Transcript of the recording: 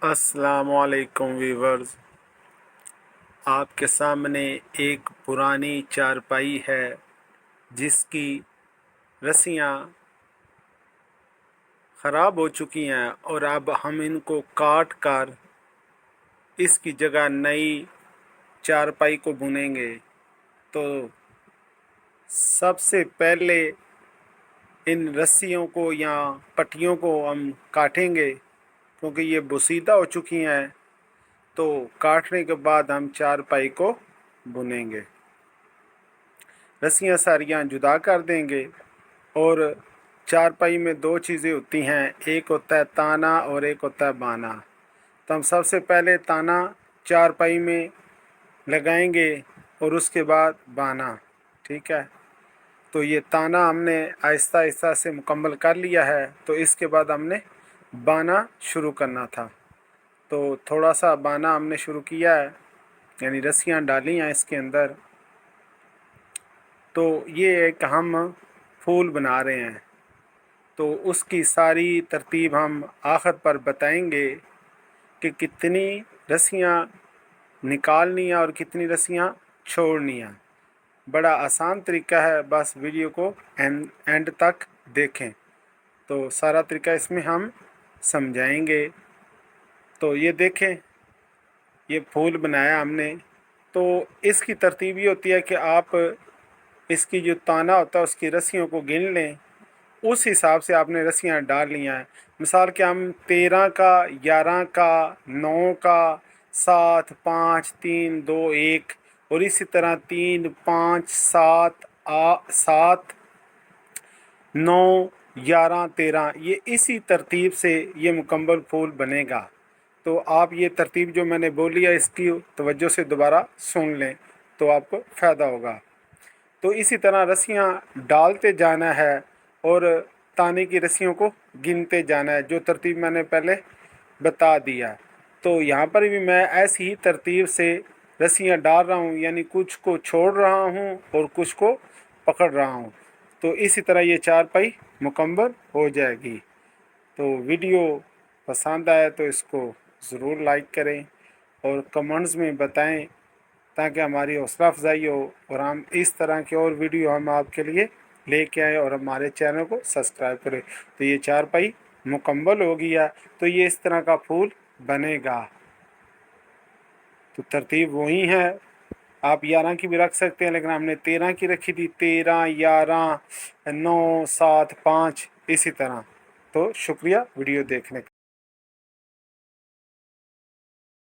अस्सलामुअलैकुम वीवर्स, आपके सामने एक पुरानी चारपाई है जिसकी रस्सियाँ ख़राब हो चुकी हैं और अब हम इनको काट कर इसकी जगह नई चारपाई को बुनेंगे। तो सबसे पहले इन रस्सियों को या पट्टियों को हम काटेंगे क्योंकि ये बोसीदा हो चुकी हैं। तो काटने के बाद हम चारपाई को बुनेंगे। रस्सियाँ सारियाँ जुदा कर देंगे और चारपाई में दो चीज़ें होती हैं, एक होता है ताना और एक होता है बाना। तो हम सबसे पहले ताना चारपाई में लगाएंगे और उसके बाद बाना। ठीक है, तो ये ताना हमने आहिस्ता आहिस्ता से मुकम्मल कर लिया है। तो इसके बाद हमने बाना शुरू करना था। तो थोड़ा सा बाना हमने शुरू किया है, यानी रस्सियाँ डाली हैं इसके अंदर। तो ये एक हम फूल बना रहे हैं, तो उसकी सारी तरतीब हम आखिर पर बताएंगे कि कितनी रस्सियाँ निकालनी है और कितनी रस्सियाँ छोड़नी है। बड़ा आसान तरीका है, बस वीडियो को एंड तक देखें तो सारा तरीका इसमें हम समझाएंगे। तो ये देखें, ये फूल बनाया हमने। तो इसकी तरतीब ये होती है कि आप इसकी जो ताना होता है उसकी रस्सियों को गिन लें, उस हिसाब से आपने रस्सियाँ डाल लिया हैं। मिसाल के हम 13 का, 11 का, 9 का, 7, 5, 3, 2, 1 और इसी तरह 3, 5, 7, 7, 9, 11, 13, ये इसी तरतीब से ये मुकम्मल फूल बनेगा। तो आप ये तरतीब जो मैंने बोली है इसकी तवज्जो से दोबारा सुन लें तो आपको फ़ायदा होगा। तो इसी तरह रस्सियाँ डालते जाना है और ताने की रस्सियों को गिनते जाना है, जो तरतीब मैंने पहले बता दिया। तो यहाँ पर भी मैं ऐसी ही तरतीब से रस्सियाँ डाल रहा हूँ, यानी कुछ को छोड़ रहा हूँ और कुछ को पकड़ रहा हूँ। तो इसी तरह ये चारपाई मुकम्मल हो जाएगी। तो वीडियो पसंद आया तो इसको ज़रूर लाइक करें और कमेंट्स में बताएं ताकि हमारी हौसला अफजाई हो और हम इस तरह के और वीडियो हम आपके लिए लेके आए और हमारे चैनल को सब्सक्राइब करें। तो ये चारपाई मुकम्मल हो गया, तो ये इस तरह का फूल बनेगा। तो तरतीब वही है, आप 11 की भी रख सकते हैं, लेकिन हमने 13 की रखी थी। 13, 11, 9, 7, 5 इसी तरह। तो शुक्रिया वीडियो देखने का।